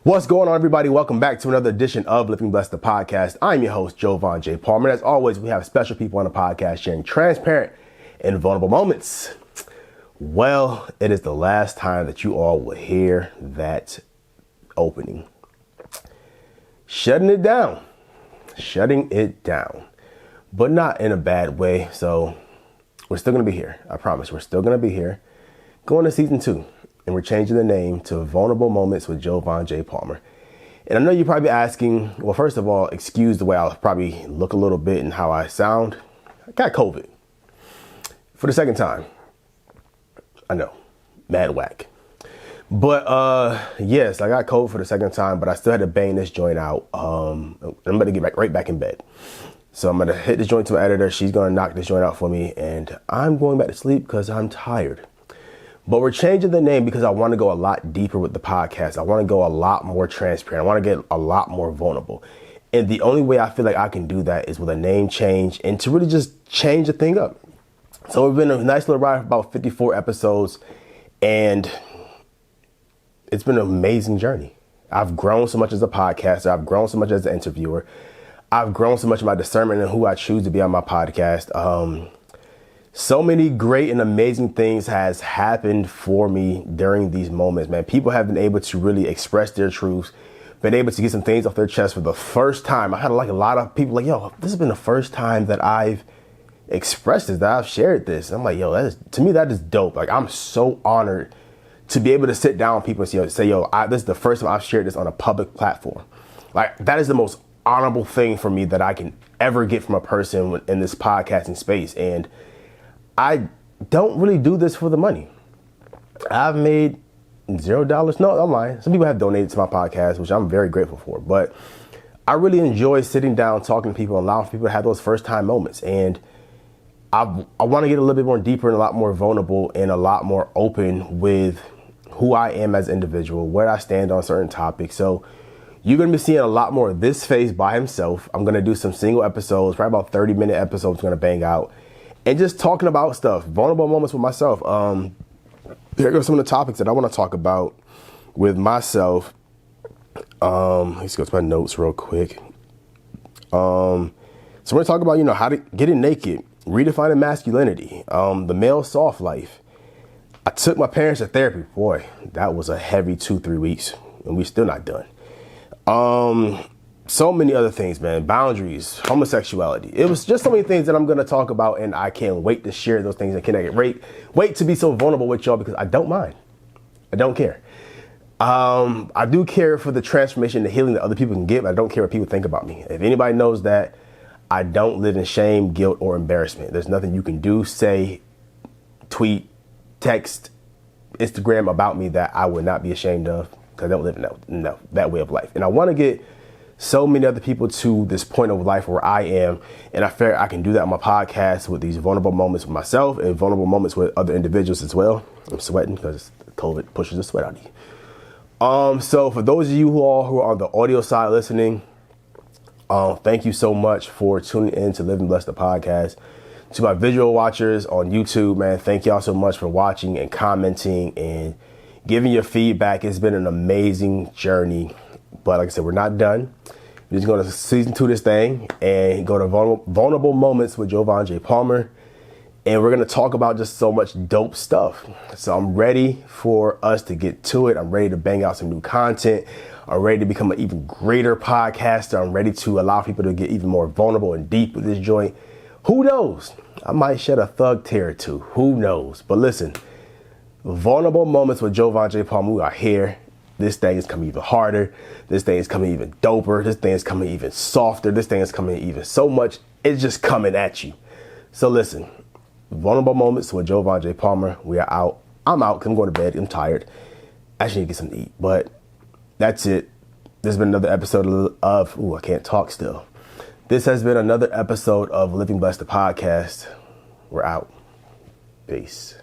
What's going on, everybody? Welcome back to another edition of Living Blessed, the podcast. I'm your host, Joevan J. And as always, we have special people on the podcast sharing transparent and vulnerable moments. Well, it is the last time that you all will hear that opening. Shutting it down, but not in a bad way. So we're still going to be here. I promise we're still going to be here. Going to season 2. And we're changing the name to Vulnerable Moments with Joevan J. And I know you're probably asking, well, first of all, excuse the way I'll probably look a little bit and how I sound. I got COVID for the second time. I know, mad whack. But yes, I got COVID for the second time, but I still had to bang this joint out. I'm going to get right back in bed. So I'm going to hit this joint to my editor. She's going to knock this joint out for me. And I'm going back to sleep because I'm tired. But we're changing the name because I want to go a lot deeper with the podcast. I want to go a lot more transparent. I want to get a lot more vulnerable. And the only way I feel like I can do that is with a name change and to really just change the thing up. So we've been a nice little ride for about 54 episodes. And it's been an amazing journey. I've grown so much as a podcaster. I've grown so much as an interviewer. I've grown so much in my discernment and who I choose to be on my podcast. So many great and amazing things has happened for me during these moments, man. People have been able to really express their truths, been able to get some things off their chest for the first time. I had like a lot of people like, yo, this has been the first time that I've expressed this, that I've shared this. And I'm like, yo, to me, that is dope. Like, I'm so honored to be able to sit down with people and say, yo, this is the first time I've shared this on a public platform. Like, that is the most honorable thing for me that I can ever get from a person in this podcasting space. And I don't really do this for the money. I've made $0. No, I'm lying. Some people have donated to my podcast, which I'm very grateful for. But I really enjoy sitting down, talking to people, allowing people to have those first time moments. And I want to get a little bit more deeper and a lot more vulnerable and a lot more open with who I am as an individual, where I stand on certain topics. So you're going to be seeing a lot more of this face by himself. I'm going to do some single episodes, probably about 30-minute episodes, going to bang out. And just talking about stuff, vulnerable moments with myself. Here go some of the topics that I want to talk about with myself. Let's go to my notes real quick. So we're going to talk about, how to getting naked, redefining masculinity, the male soft life. I took my parents to therapy. Boy, that was a heavy 2-3 weeks, and we're still not done. So many other things, man. Boundaries, homosexuality. It was just so many things that I'm going to talk about, and I can't wait to share those things. I cannot wait to be so vulnerable with y'all because I don't mind. I don't care. I do care for the transformation, the healing that other people can get, but I don't care what people think about me. If anybody knows that, I don't live in shame, guilt, or embarrassment. There's nothing you can do, say, tweet, text, Instagram about me that I would not be ashamed of because I don't live in that way of life. And I want to get so many other people to this point of life where I am. And I feel I can do that on my podcast with these vulnerable moments with myself and vulnerable moments with other individuals as well. I'm sweating because COVID pushes the sweat out of you. So for those of you who are on the audio side listening, thank you so much for tuning in to Living Blessed, the podcast. To my visual watchers on YouTube, man, thank y'all so much for watching and commenting and giving your feedback. It's been an amazing journey. But like I said, we're not done. We're just going to season 2 this thing and go to vulnerable moments with Joevan J. And we're going to talk about just so much dope stuff. So I'm ready for us to get to it. I'm ready to bang out some new content. I'm ready to become an even greater podcaster. I'm ready to allow people to get even more vulnerable and deep with this joint. Who knows? I might shed a thug tear or two. Who knows? But listen, vulnerable moments with Joevan J. We are here. This thing is coming even harder. This thing is coming even doper. This thing is coming even softer. This thing is coming even so much. It's just coming at you. So listen, vulnerable moments with Joevan J. We are out. I'm out because I'm going to bed. I'm tired. I actually need to get something to eat. But that's it. This has been another episode of I can't talk still. This has been another episode of Living Blessed, the podcast. We're out. Peace.